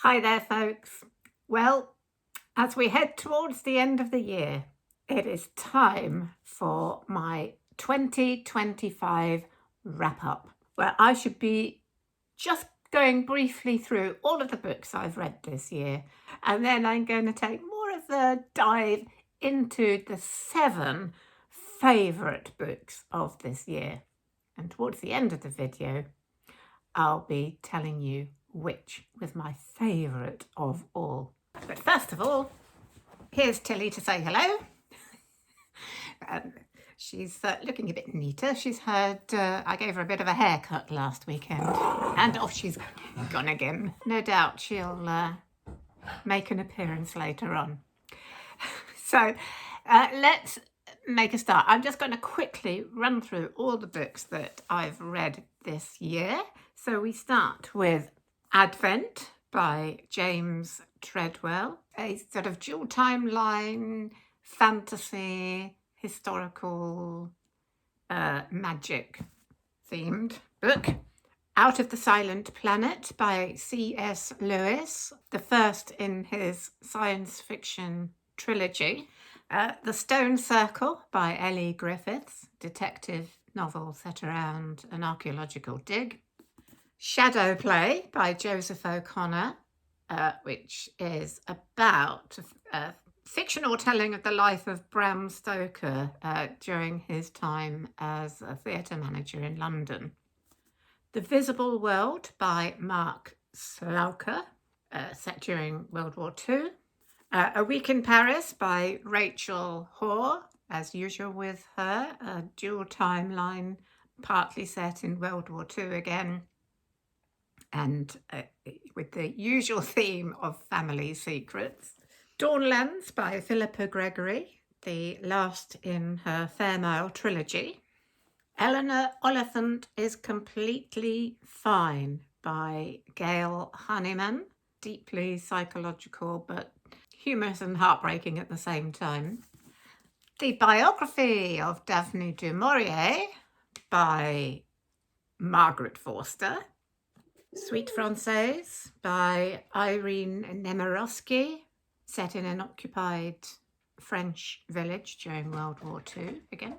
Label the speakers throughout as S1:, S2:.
S1: Hi there, folks. Well, as we head towards the end of the year, it is time for my 2025 wrap up, where I should be just going briefly through all of the books I've read this year, and then I'm going to take more of a dive into the 7 favourite books of this year. And towards the end of the video, I'll be telling you which was my favourite of all. But first of all, here's Tilly to say hello. She's looking a bit neater. She's heard I gave her a bit of a haircut last weekend, and off she's gone again. No doubt she'll make an appearance later on. So let's make a start. I'm just going to quickly run through all the books that I've read this year. So we start with Advent by James Treadwell, a sort of dual timeline, fantasy, historical, magic themed book. Out of the Silent Planet by C.S. Lewis, the first in his science fiction trilogy. The Stone Circle by Ellie Griffiths, detective novel set around an archaeological dig. Shadowplay by Joseph O'Connor, which is about a fictional telling of the life of Bram Stoker during his time as a theatre manager in London. The Visible World by Mark Slaughter, set during World War II. A Week in Paris by Rachel Hoare, as usual with her, a dual timeline, partly set in World War II again, and with the usual theme of family secrets. Dawnlands by Philippa Gregory, the last in her Fair Mile trilogy. Eleanor Oliphant is Completely Fine by Gail Honeyman, deeply psychological but humorous and heartbreaking at the same time. The Biography of Daphne du Maurier by Margaret Forster. Sweet Française by Irene Nemirovsky, set in an occupied French village during World War II again.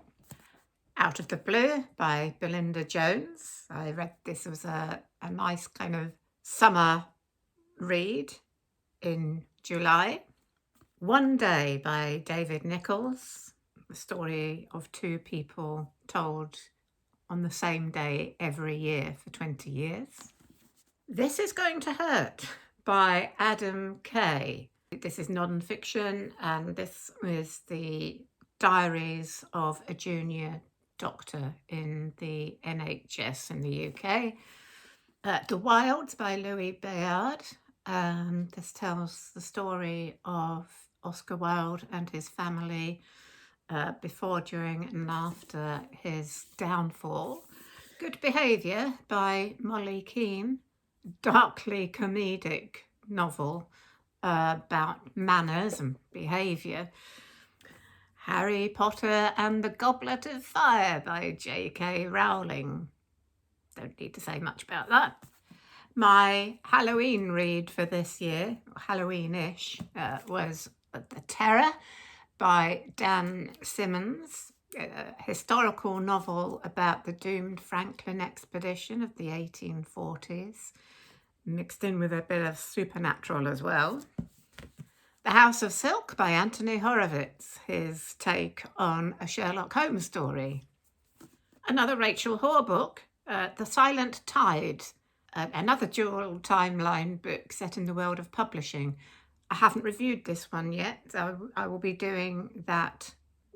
S1: Out of the Blue by Belinda Jones. I read this was a nice kind of summer read in July. One Day by David Nichols, the story of two people told on the same day every year for 20 years. This Is Going to Hurt by Adam Kay. This is non-fiction, and this is the diaries of a junior doctor in the NHS in the UK. The Wilds by Louis Bayard. This tells the story of Oscar Wilde and his family before, during and after his downfall. Good Behaviour by Molly Keane, darkly comedic novel about manners and behaviour. Harry Potter and the Goblet of Fire by J.K. Rowling. Don't need to say much about that. My Halloween read for this year, Halloween-ish, was The Terror by Dan Simmons, a historical novel about the doomed Franklin expedition of the 1840s, mixed in with a bit of supernatural as well. The House of Silk by Anthony Horowitz, his take on a Sherlock Holmes story. Another Rachel Hoare book, The Silent Tide, another dual timeline book set in the world of publishing. I haven't reviewed this one yet. I will be doing that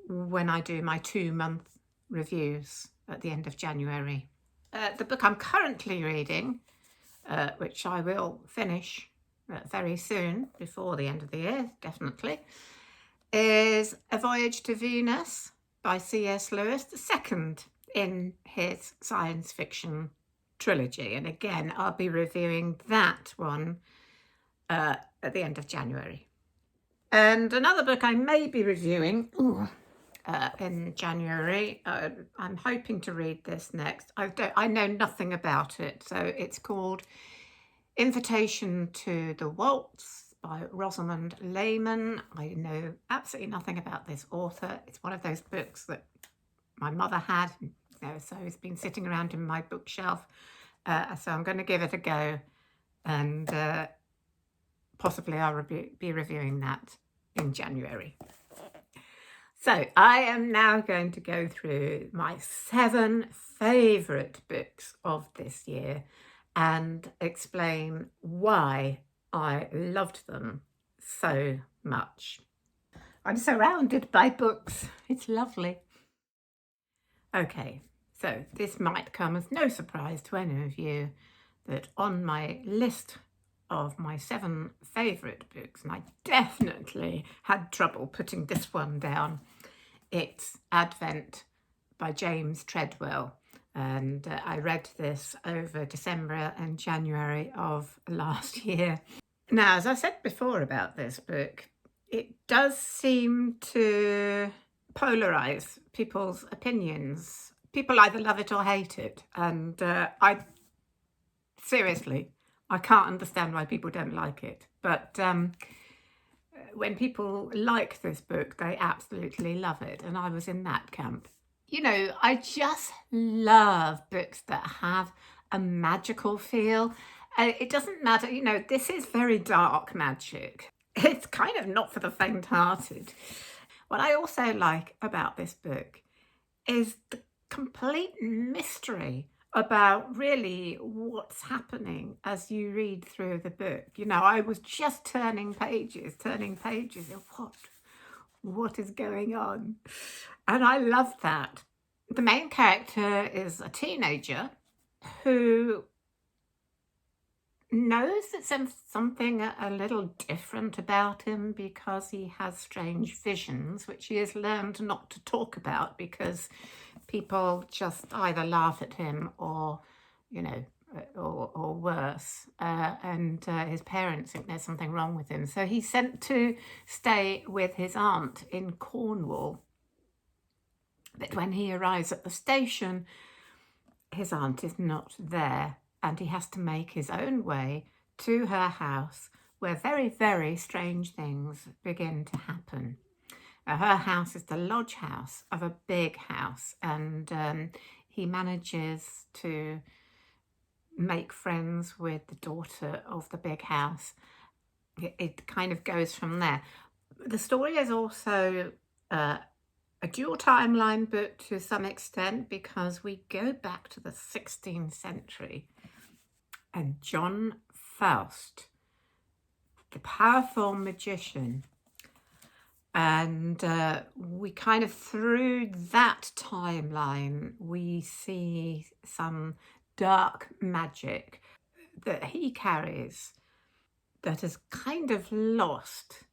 S1: when I do my 2-month reviews at the end of January. The book I'm currently reading, which I will finish very soon, before the end of the year, definitely, is A Voyage to Venus by C.S. Lewis, the second in his science fiction trilogy. And again, I'll be reviewing that one at the end of January. And another book I may be reviewing in January, I'm hoping to read this next. I know nothing about it, so it's called Invitation to the Waltz by Rosamund Lehman. I know absolutely nothing about this author. It's one of those books that my mother had, so it's been sitting around in my bookshelf. So I'm going to give it a go, and possibly I'll be reviewing that in January. So I am now going to go through my 7 favourite books of this year and explain why I loved them so much. I'm surrounded by books. It's lovely. Okay, so this might come as no surprise to any of you that on my list of my 7 favourite books, and I definitely had trouble putting this one down, it's Advent by James Treadwell. And I read this over December and January of last year. Now, as I said before about this book, it does seem to polarise people's opinions. People either love it or hate it. And I can't understand why people don't like it. But when people like this book, they absolutely love it. And I was in that camp. You know, I just love books that have a magical feel. It doesn't matter, you know, this is very dark magic. It's kind of not for the faint-hearted. What I also like about this book is the complete mystery about really what's happening as you read through the book. You know, I was just turning pages of what is going on? And I love that. The main character is a teenager who knows that there's something a little different about him because he has strange visions, which he has learned not to talk about because people just either laugh at him or, you know, or worse, and his parents think there's something wrong with him. So he's sent to stay with his aunt in Cornwall. But when he arrives at the station, his aunt is not there, and he has to make his own way to her house, where very, very strange things begin to happen. Her house is the lodge house of a big house, and he manages to make friends with the daughter of the big house. It kind of goes from there. The story is also a dual timeline book to some extent because we go back to the 16th century and John Faust, the powerful magician, and we kind of through that timeline we see some dark magic that he carries that is kind of lost.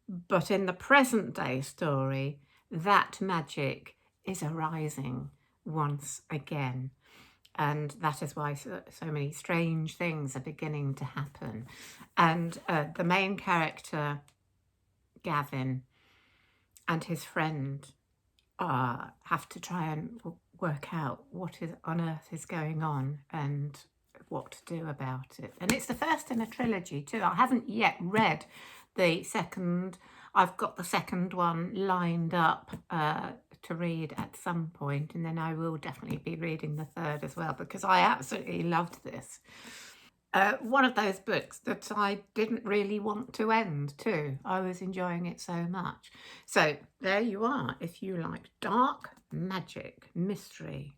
S1: But in the present day story, that magic is arising once again. And that is why so many strange things are beginning to happen. And the main character, Gavin, and his friend have to try and work out what on earth is going on and what to do about it. And it's the first in a trilogy too. I haven't yet read the second. I've got the second one lined up to read at some point, and then I will definitely be reading the third as well because I absolutely loved this. One of those books that I didn't really want to end too. I was enjoying it so much. So there you are. If you like dark magic, mystery,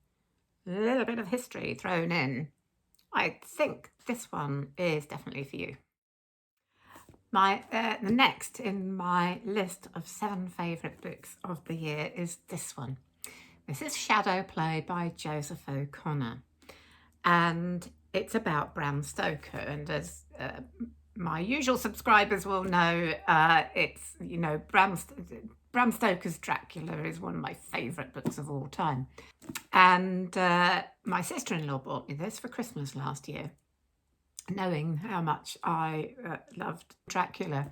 S1: a little bit of history thrown in, I think this one is definitely for you. The next in my list of 7 favourite books of the year is this one. This is Shadowplay by Joseph O'Connor, and it's about Bram Stoker. And as my usual subscribers will know, it's, you know, Bram Stoker's Dracula is one of my favourite books of all time. And my sister-in-law bought me this for Christmas last year, knowing how much I loved Dracula.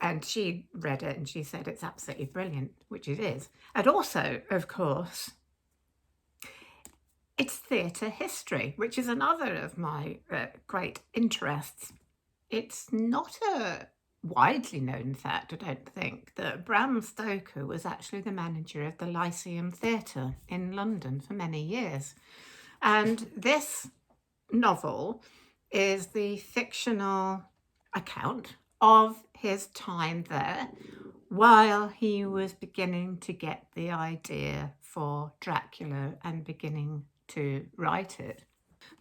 S1: And she read it and she said it's absolutely brilliant, which it is. And also, of course, It's theatre history, which is another of my great interests. It's not a widely known fact, I don't think, that Bram Stoker was actually the manager of the Lyceum Theatre in London for many years. And this novel is the fictional account of his time there while he was beginning to get the idea for Dracula and beginning to write it.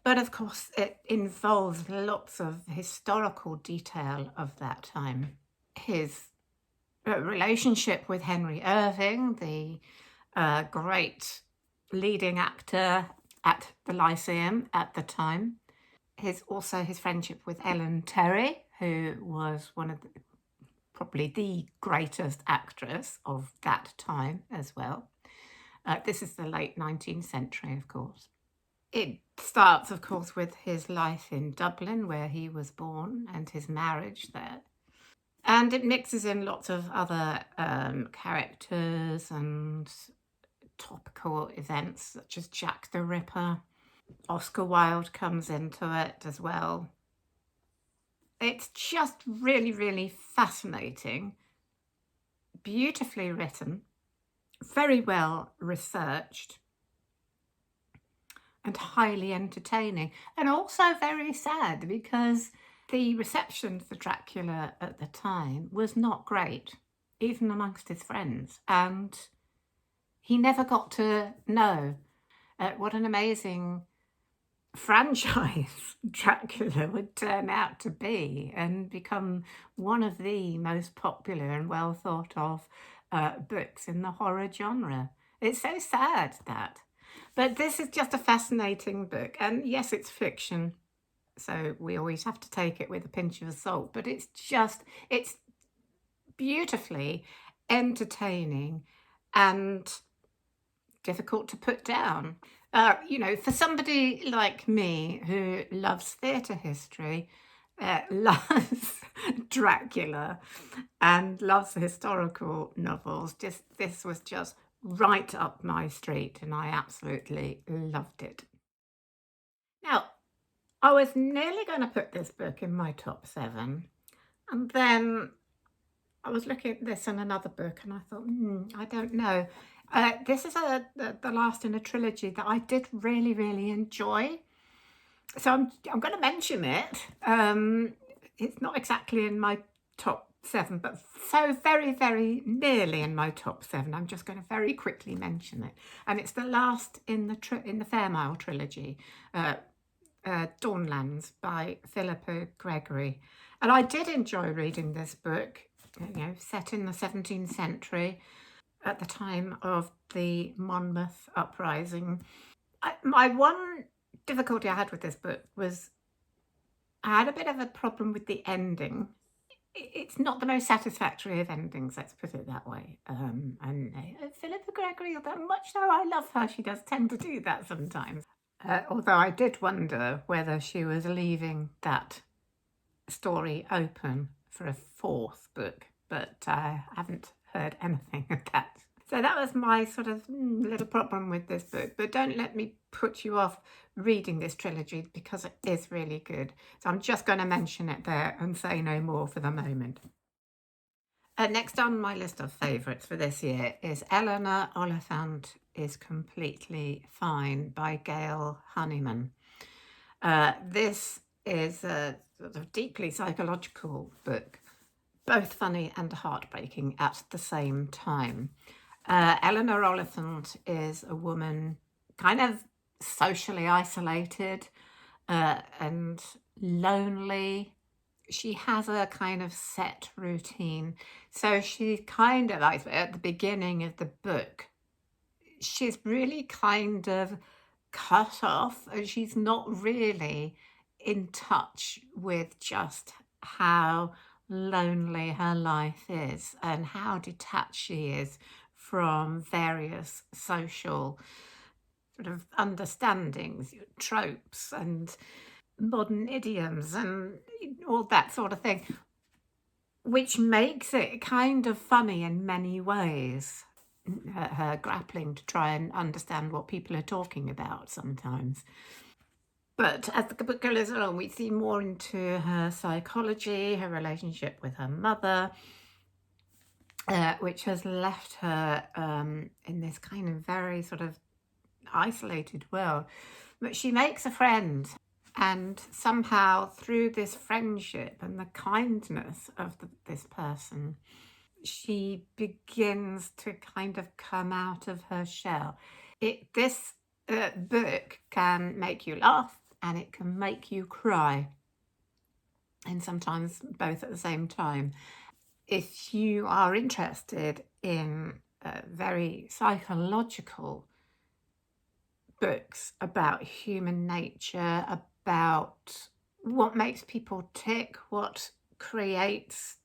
S1: But of course, it involves lots of historical detail of that time. His relationship with Henry Irving, the great leading actor at the Lyceum at the time. Also his friendship with Ellen Terry, who was probably the greatest actress of that time as well. This is the late 19th century, of course. It starts, of course, with his life in Dublin, where he was born, and his marriage there. And it mixes in lots of other characters and topical events, such as Jack the Ripper. Oscar Wilde comes into it as well. It's just really, really fascinating, beautifully written, very well researched, and highly entertaining, and also very sad because the reception for Dracula at the time was not great, even amongst his friends, and he never got to know what an amazing franchise Dracula would turn out to be and become one of the most popular and well thought of books in the horror genre. It's so sad that. But this is just a fascinating book. And yes, it's fiction, so we always have to take it with a pinch of salt. But it's beautifully entertaining and difficult to put down. For somebody like me who loves theatre history, loves Dracula and loves historical novels, this was just right up my street and I absolutely loved it. Now, I was nearly going to put this book in my top 7, and then I was looking at this and another book and I thought, I don't know. This is the last in a trilogy that I did really, really enjoy. So I'm going to mention it. It's not exactly in my top 7, but so very, very nearly in my top 7. I'm just going to very quickly mention it. And it's the last in the Fairmile trilogy, Dawnlands by Philippa Gregory. And I did enjoy reading this book, set in the 17th century at the time of the Monmouth uprising. My one difficulty I had with this book was I had a bit of a problem with the ending. It's not the most satisfactory of endings, let's put it that way. And Philippa Gregory, although much though I love her, she does tend to do that sometimes. Although I did wonder whether she was leaving that story open for a 4th book, but I haven't heard anything of that. So that was my sort of little problem with this book, but don't let me put you off reading this trilogy because it is really good. So I'm just going to mention it there and say no more for the moment. Next on my list of favourites for this year is Eleanor Oliphant is Completely Fine by Gail Honeyman. This is a sort of deeply psychological book, both funny and heartbreaking at the same time. Eleanor Oliphant is a woman kind of socially isolated and lonely. She has a kind of set routine. So she kind of, at the beginning of the book, she's really kind of cut off and she's not really in touch with just how lonely her life is and how detached she is from various social sort of understandings, tropes and modern idioms and all that sort of thing, which makes it kind of funny in many ways. her grappling to try and understand what people are talking about sometimes. But as the book goes along, we see more into her psychology, her relationship with her mother, which has left her in this kind of very sort of isolated world. But she makes a friend, and somehow through this friendship and the kindness of this person, she begins to kind of come out of her shell. This book can make you laugh and it can make you cry, and sometimes both at the same time. If you are interested in very psychological books about human nature, about what makes people tick, what creates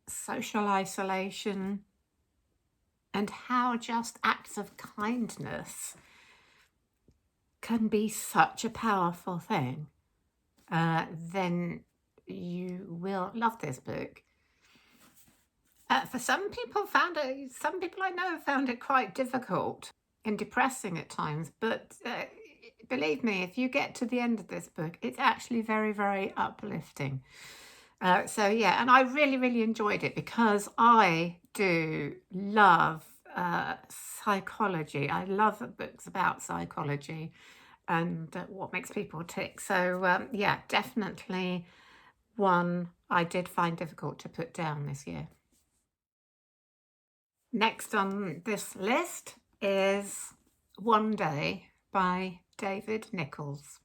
S1: social isolation, and how just acts of kindness can be such a powerful thing, then you will love this book. For some people I know found it quite difficult and depressing at times, but believe me, if you get to the end of this book, it's actually very, very uplifting. So yeah, and I really, really enjoyed it because I do love psychology. I love books about psychology and what makes people tick. So yeah, definitely one I did find difficult to put down this year. Next on this list is One Day by David Nichols.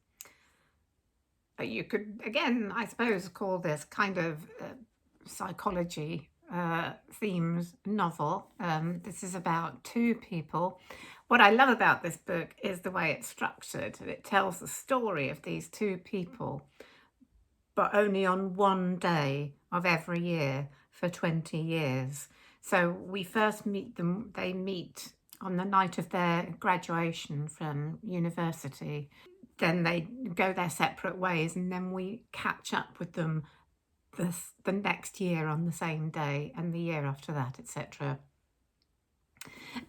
S1: You could, again, I suppose, call this kind of psychology themed novel. This is about two people. What I love about this book is the way it's structured. It tells the story of these two people, but only on one day of every year for 20 years. So we first meet them, they meet on the night of their graduation from university. Then they go their separate ways, and then we catch up with them the next year on the same day, and the year after that, etc.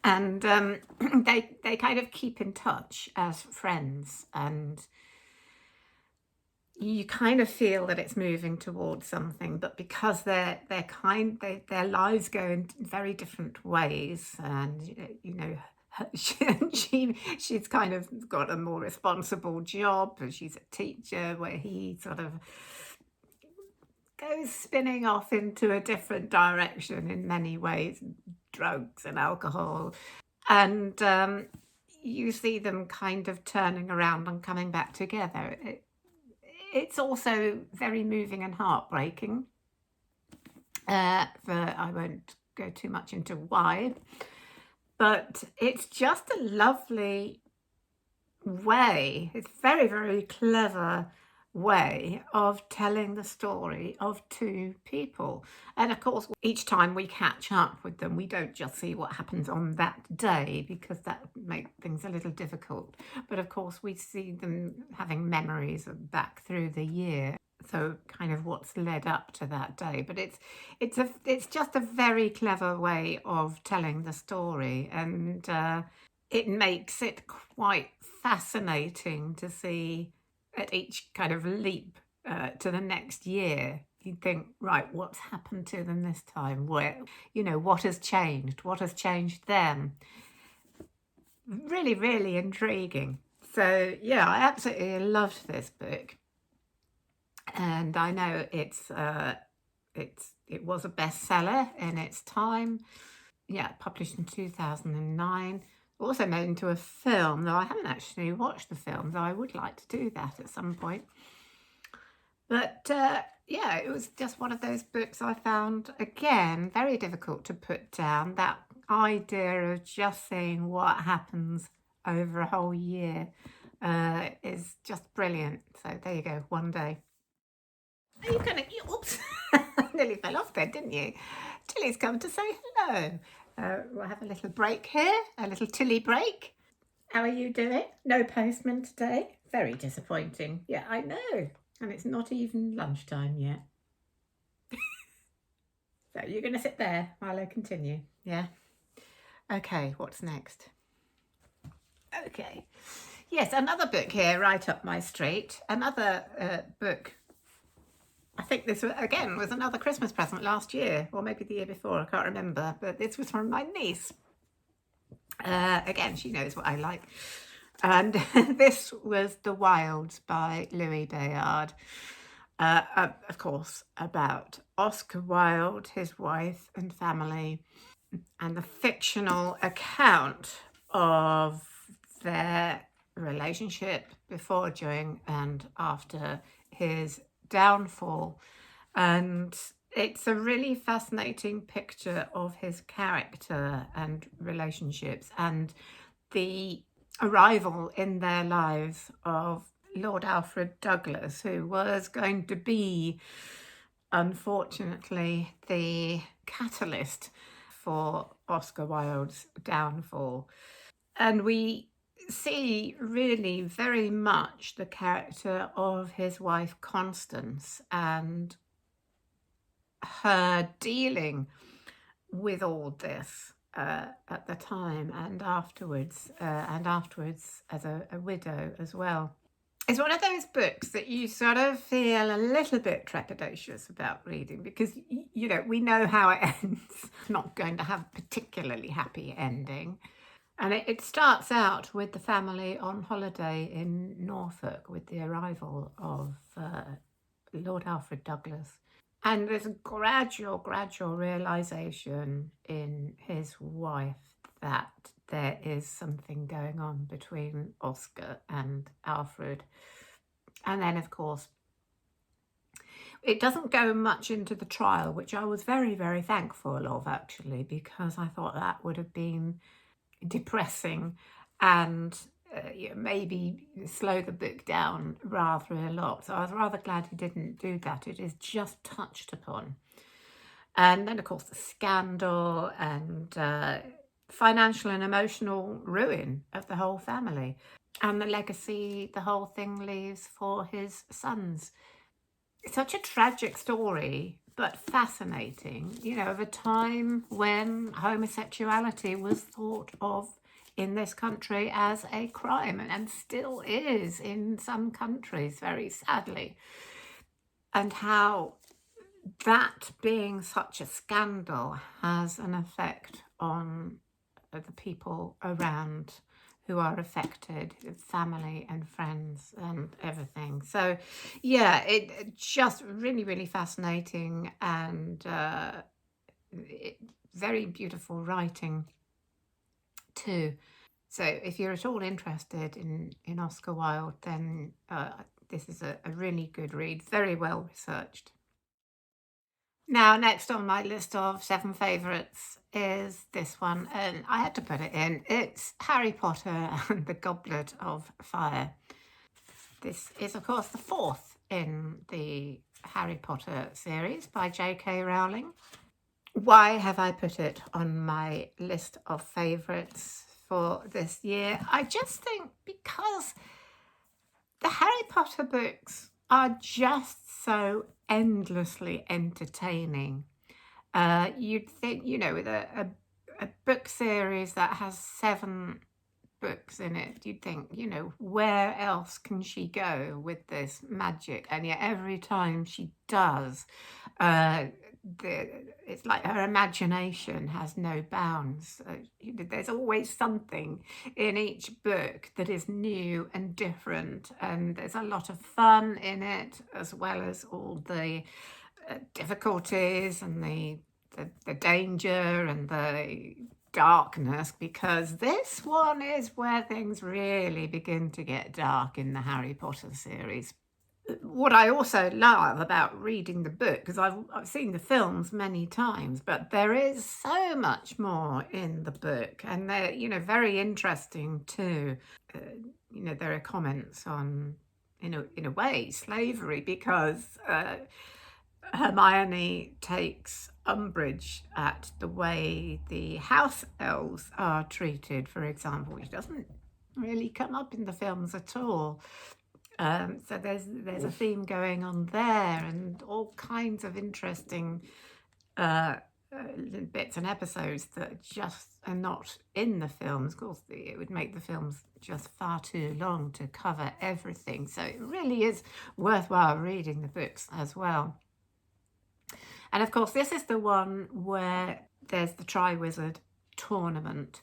S1: And they kind of keep in touch as friends, and you kind of feel that it's moving towards something, but because their lives go in very different ways, and you know, she's kind of got a more responsible job, and she's a teacher, where he sort of goes spinning off into a different direction in many ways, drugs and alcohol, and you see them kind of turning around and coming back together. It's also very moving and heartbreaking. I won't go too much into why, but it's just a lovely way. It's very, very clever way of telling the story of two people. And of course, each time we catch up with them, we don't just see what happens on that day, because that makes things a little difficult. But of course, we see them having memories back through the year. So kind of what's led up to that day. But it's just a very clever way of telling the story, and it makes it quite fascinating to see at each kind of leap to the next year. You think, right, what's happened to them this time? Where, you know, what has changed? What has changed them? Really, really intriguing. So yeah, I absolutely loved this book, and I know it was a bestseller in its time. Yeah, published in 2009. Also made into a film, though I haven't actually watched the film, though I would like to do that at some point. But yeah, it was just one of those books I found, again, very difficult to put down. That idea of just seeing what happens over a whole year is just brilliant. So there you go, One Day. Are you gonna, oops, nearly fell off there, didn't you? Tilly's come to say hello. We'll have a little break here, a little Tilly break. How are you doing? No postman today? Very disappointing. Yeah, I know. And it's not even lunchtime yet. So you're going to sit there while I continue, yeah? Okay, what's next? Okay. Yes, another book here right up my street. Another book. I think this, again, was another Christmas present last year, or maybe the year before, I can't remember. But this was from my niece. Again, she knows what I like. And this was The Wilds by Louis Bayard. Of course, about Oscar Wilde, his wife and family, and the fictional account of their relationship before, during, and after his downfall. And it's a really fascinating picture of his character and relationships, and the arrival in their lives of Lord Alfred Douglas, who was going to be, unfortunately, the catalyst for Oscar Wilde's downfall. And we see really very much the character of his wife Constance and her dealing with all this at the time and afterwards as a widow as well. It's one of those books that you sort of feel a little bit trepidatious about reading because, you know, we know how it ends. Not going to have a particularly happy ending. And it starts out with the family on holiday in Norfolk with the arrival of Lord Alfred Douglas. And there's a gradual realisation in his wife that there is something going on between Oscar and Alfred. And then, of course, it doesn't go much into the trial, which I was very, very thankful of, actually, because I thought that would have been depressing and maybe slow the book down rather a lot. So I was rather glad he didn't do that. It is just touched upon. And then, of course, the scandal and financial and emotional ruin of the whole family, and the legacy the whole thing leaves for his sons. It's such a tragic story, but fascinating, you know, of a time when homosexuality was thought of in this country as a crime, and still is in some countries, very sadly. And how that being such a scandal has an effect on the people around who are affected, family and friends and everything. So yeah, it just really, really fascinating and very beautiful writing too. So if you're at all interested in Oscar Wilde, then this is a really good read, very well researched. Now, next on my list of 7 favourites is this one, and I had to put it in. It's Harry Potter and the Goblet of Fire. This is, of course, the 4th in the Harry Potter series by J.K. Rowling. Why have I put it on my list of favourites for this year? I just think because the Harry Potter books are just so endlessly entertaining. You'd think, you know, with a book series that has 7 books in it, you'd think, you know, where else can she go with this magic? And yet every time she does, it's like her imagination has no bounds. There's always something in each book that is new and different, and there's a lot of fun in it, as well as all the difficulties and the danger and the darkness, because this one is where things really begin to get dark in the Harry Potter series. What I also love about reading the book, because I've seen the films many times, but there is so much more in the book, and they're, you know, very interesting too. You know, there are comments on, in a way, slavery, because Hermione takes umbrage at the way the house elves are treated, for example, which doesn't really come up in the films at all. So there's a theme going on there, and all kinds of interesting bits and episodes that just are not in the films. Of course, it would make the films just far too long to cover everything. So it really is worthwhile reading the books as well. And of course, this is the one where there's the Triwizard tournament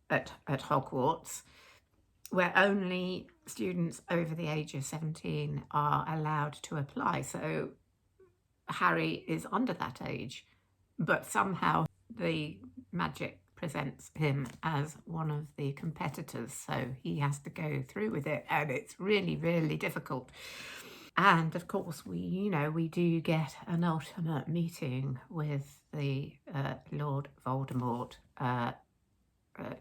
S1: at Hogwarts, where only students over the age of 17 are allowed to apply. So Harry is under that age, but somehow the magic presents him as one of the competitors, so he has to go through with it, and it's really, really difficult. And of course, we do get an ultimate meeting with the Lord Voldemort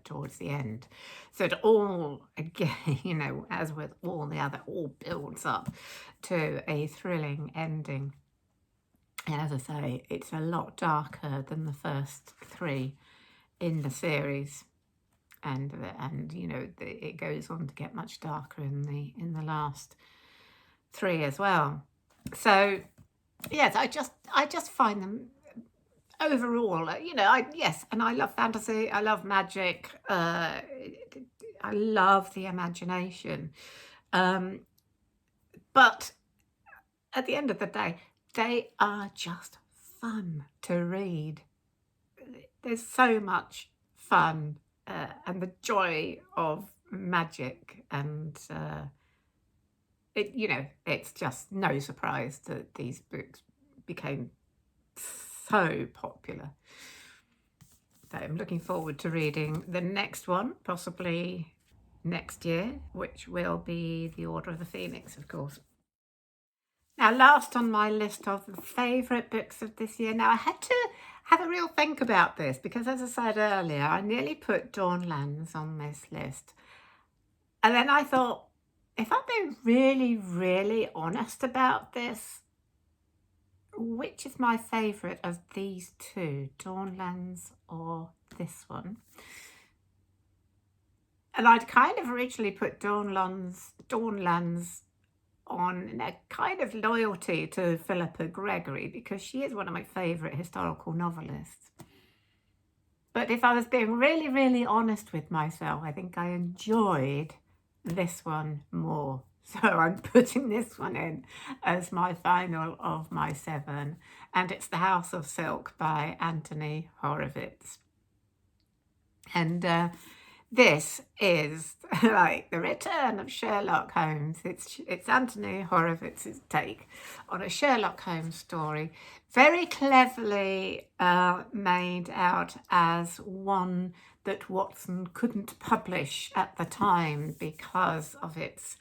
S1: towards the end. So it all, again, as with all the other, all builds up to a thrilling ending. And as I say, it's a lot darker than the first three in the series, and it goes on to get much darker in the last three as well. So yes, I just find them overall, and I love fantasy, I love magic, I love the imagination, but at the end of the day, they are just fun to read. There's so much fun and the joy of magic, and it's just no surprise that these books became so popular. So I'm looking forward to reading the next one, possibly next year, which will be The Order of the Phoenix, of course. Now, last on my list of the favourite books of this year. Now, I had to have a real think about this because, as I said earlier, I nearly put Dawnlands on this list. And then I thought, if I'm being really, really honest about this, which is my favourite of these two, Dawnlands or this one? And I'd kind of originally put Dawnlands on a kind of loyalty to Philippa Gregory because she is one of my favourite historical novelists. But if I was being really, really honest with myself, I think I enjoyed this one more. So I'm putting this one in as my final of my 7, and it's The House of Silk by Anthony Horowitz. And this is like the return of Sherlock Holmes. It's Anthony Horowitz's take on a Sherlock Holmes story, very cleverly made out as one that Watson couldn't publish at the time because of its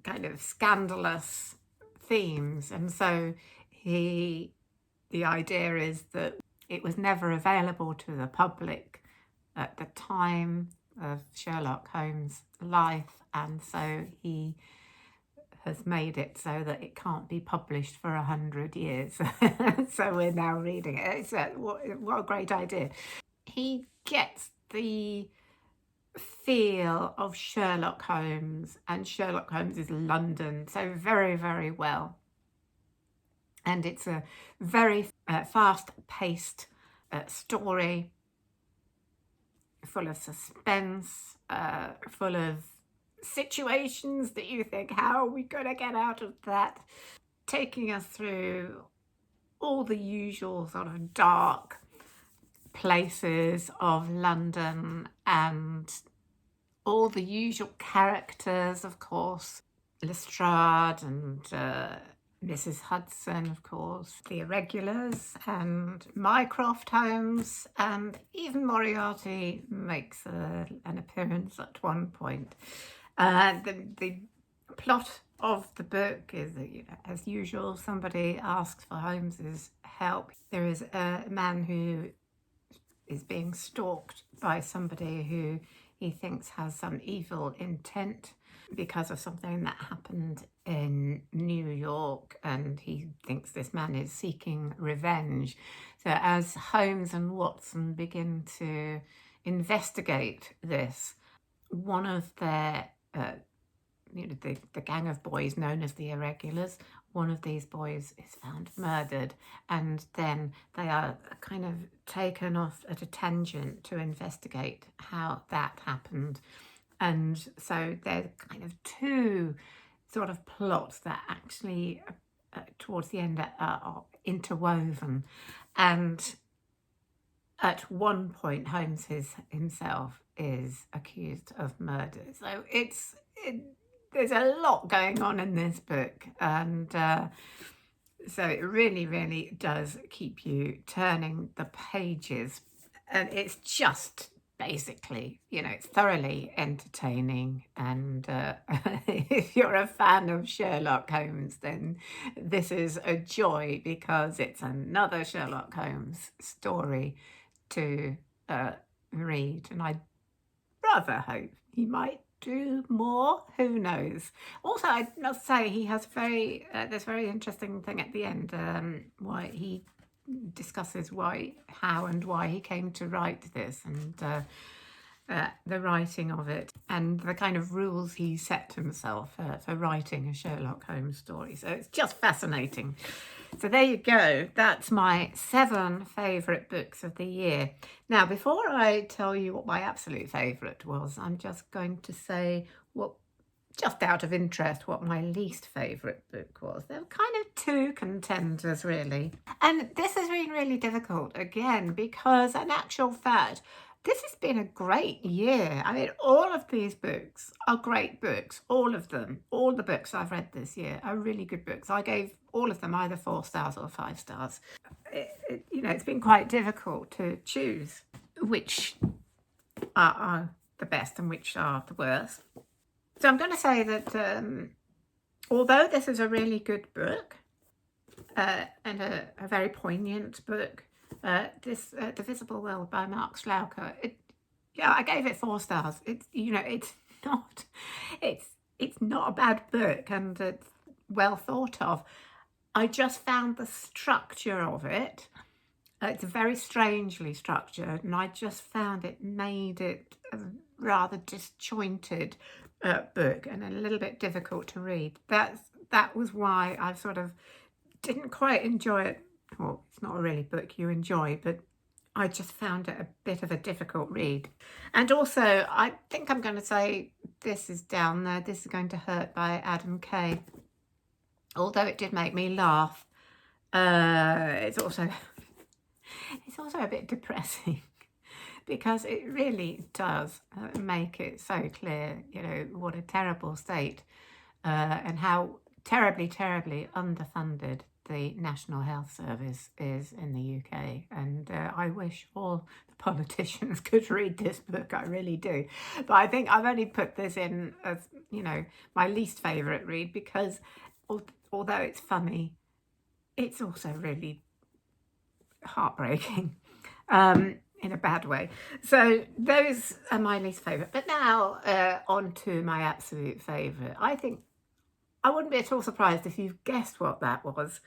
S1: kind of scandalous themes. And so the idea is that it was never available to the public at the time of Sherlock Holmes' life, and so he has made it so that it can't be published for 100 years. So we're now reading it. What a great idea. He gets the feel of Sherlock Holmes and Sherlock Holmes' London so very, very well. And it's a very fast-paced story, full of suspense, full of situations that you think, how are we going to get out of that? Taking us through all the usual sort of dark places of London and all the usual characters, of course, Lestrade and Mrs. Hudson, of course, the Irregulars and Mycroft Holmes, and even Moriarty makes an appearance at one point. The plot of the book is, as usual, somebody asks for Holmes's help. There is a man who is being stalked by somebody who he thinks has some evil intent because of something that happened in New York, and he thinks this man is seeking revenge. So as Holmes and Watson begin to investigate this, one of their the gang of boys known as the Irregulars, one of these boys is found murdered, and then they are kind of taken off at a tangent to investigate how that happened. And so there's kind of two sort of plots that actually towards the end are interwoven. And at one point, Holmes himself is accused of murder. So there's a lot going on in this book, and so it really, really does keep you turning the pages, and it's just basically, it's thoroughly entertaining. And if you're a fan of Sherlock Holmes, then this is a joy, because it's another Sherlock Holmes story to read, and I rather hope he might do more. Who knows? Also, I must say, he has this very interesting thing at the end, why he discusses how and why he came to write this, and the writing of it, and the kind of rules he set himself for writing a Sherlock Holmes story. So it's just fascinating. So there you go. That's my 7 favourite books of the year. Now, before I tell you what my absolute favourite was, I'm just going to say just out of interest, what my least favourite book was. There were kind of 2 contenders, really. And this has been really difficult, again, because in actual fact, this has been a great year. I mean, all of these books are great books. All of them. All the books I've read this year are really good books. I gave all of them either 4 stars or 5 stars. It's been quite difficult to choose which are the best and which are the worst. So I'm going to say that although this is a really good book and a very poignant book, this The Visible World by Mark Slaughter, I gave it 4 stars. It's not a bad book, and it's well thought of. I just found the structure of it, it's very strangely structured, and I just found it made it a rather disjointed book and a little bit difficult to read. That was why I sort of didn't quite enjoy it. Well, it's not a really book you enjoy, but I just found it a bit of a difficult read. And also, I think I'm going to say this is down there. This is Going to Hurt by Adam Kay. Although it did make me laugh, it's also a bit depressing, because it really does make it so clear, what a terrible state and how terribly, terribly underfunded the National Health Service is in the UK. And I wish all the politicians could read this book, I really do. But I think I've only put this in as, my least favourite read, because although it's funny, it's also really heartbreaking in a bad way. So those are my least favourite. But now on to my absolute favourite. I think I wouldn't be at all surprised if you've guessed what that was.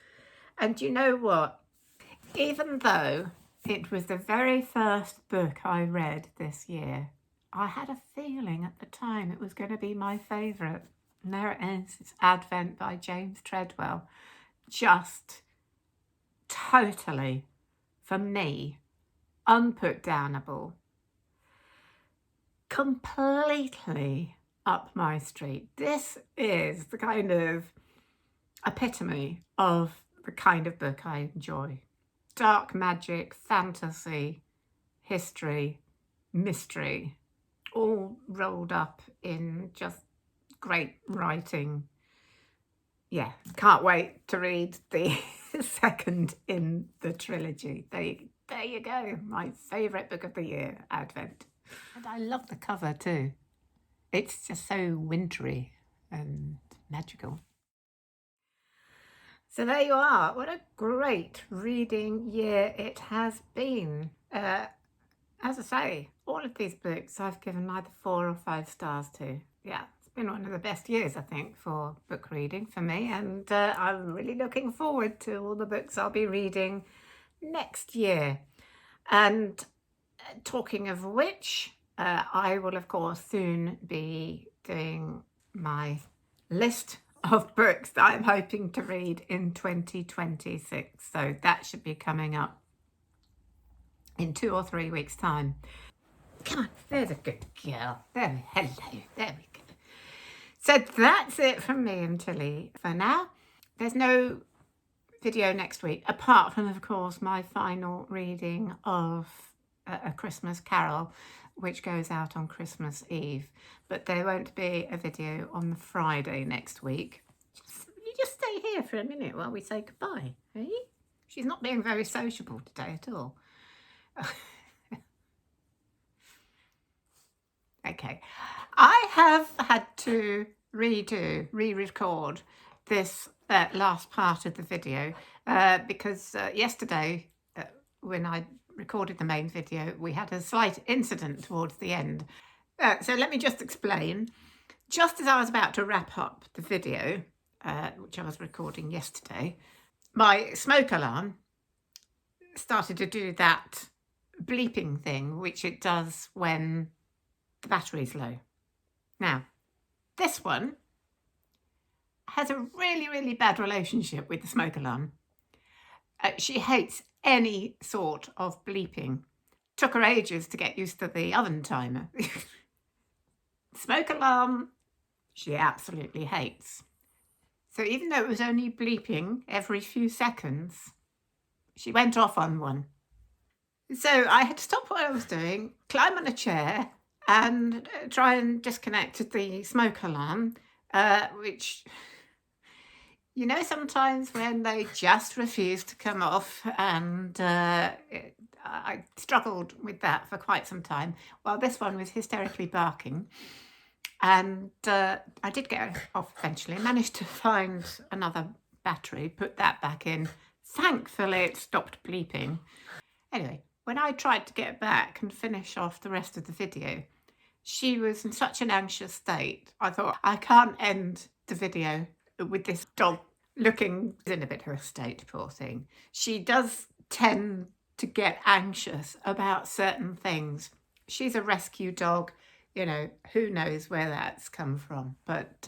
S1: And you know what? Even though it was the very first book I read this year, I had a feeling at the time it was going to be my favourite. And there it is. It's Advent by James Treadwell. Just totally, for me, unputdownable. Completely up my street. This is the kind of epitome of the kind of book I enjoy. Dark magic, fantasy, history, mystery, all rolled up in just great writing. Yeah, can't wait to read the second in the trilogy. There you go, my favourite book of the year, Advent. And I love the cover too. It's just so wintry and magical. So there you are. What a great reading year it has been. As I say, all of these books I've given either 4 or 5 stars to. Yeah, it's been one of the best years, I think, for book reading for me. And I'm really looking forward to all the books I'll be reading next year. And talking of which, I will, of course, soon be doing my list of books that I'm hoping to read in 2026. So that should be coming up in 2 or 3 weeks' time. Come on, there's a good girl. Hello, there we go. So that's it from me and Tilly for now. There's no video next week, apart from, of course, my final reading of A Christmas Carol, which goes out on Christmas Eve. But there won't be a video on the Friday next week. You just stay here for a minute while we say goodbye, eh? She's not being very sociable today at all. Okay, I have had to re-record this last part of the video because yesterday when I recorded the main video, we had a slight incident towards the end. So let me just explain. Just as I was about to wrap up the video, which I was recording yesterday, my smoke alarm started to do that bleeping thing, which it does when the battery's low. Now, this one has a really, really bad relationship with the smoke alarm. She hates any sort of bleeping. Took her ages to get used to the oven timer. Smoke alarm, she absolutely hates. So even though it was only bleeping every few seconds, she went off on one. So I had to stop what I was doing, climb on a chair and try and disconnect the smoke alarm, which, you know, sometimes when they just refuse to come off, and I struggled with that for quite some time while this one was hysterically barking. And I did get it off eventually, managed to find another battery, put that back in. Thankfully, it stopped bleeping. Anyway, when I tried to get back and finish off the rest of the video, she was in such an anxious state. I thought, I can't end the video with this dog looking in a bit of a state, poor thing. She does tend to get anxious about certain things. She's a rescue dog, you know, who knows where that's come from. But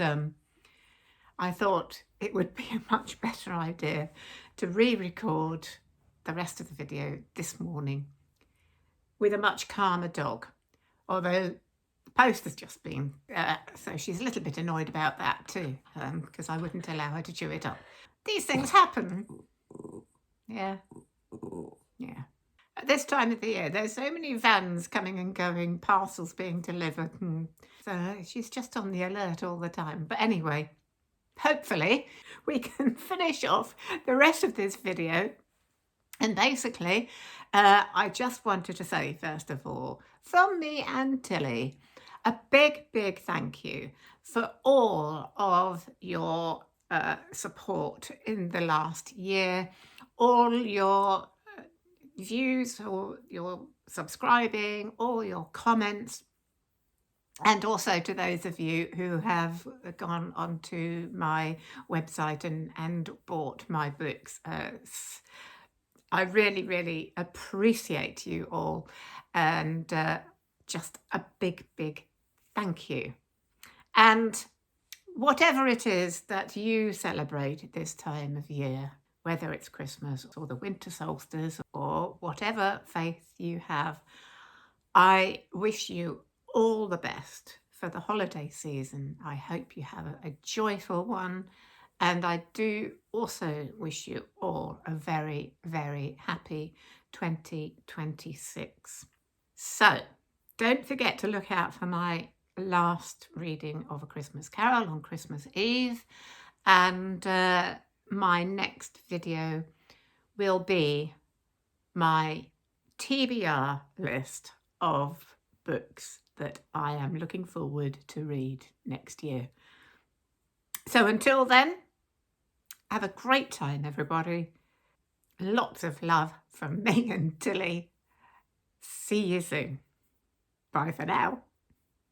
S1: I thought it would be a much better idea to re-record the rest of the video this morning with a much calmer dog. Although the post has just been, so she's a little bit annoyed about that too, because I wouldn't allow her to chew it up. These things happen. Yeah. At this time of the year, there's so many vans coming and going, parcels being delivered, and so she's just on the alert all the time. But anyway, hopefully we can finish off the rest of this video. And basically, I just wanted to say, first of all, from me and Tilly, a big, big thank you for all of your support in the last year, all your views, or your subscribing, all your comments, and also to those of you who have gone onto my website and bought my books. I really, really appreciate you all, and just a big, big thank you. And whatever it is that you celebrate at this time of year, whether it's Christmas or the winter solstice or whatever faith you have, I wish you all the best for the holiday season. I hope you have a joyful one. And I do also wish you all a very, very happy 2026. So don't forget to look out for my last reading of A Christmas Carol on Christmas Eve. And my next video will be my TBR list of books that I am looking forward to read next year. So until then, have a great time, everybody. Lots of love from me and Tilly. See you soon. Bye for now.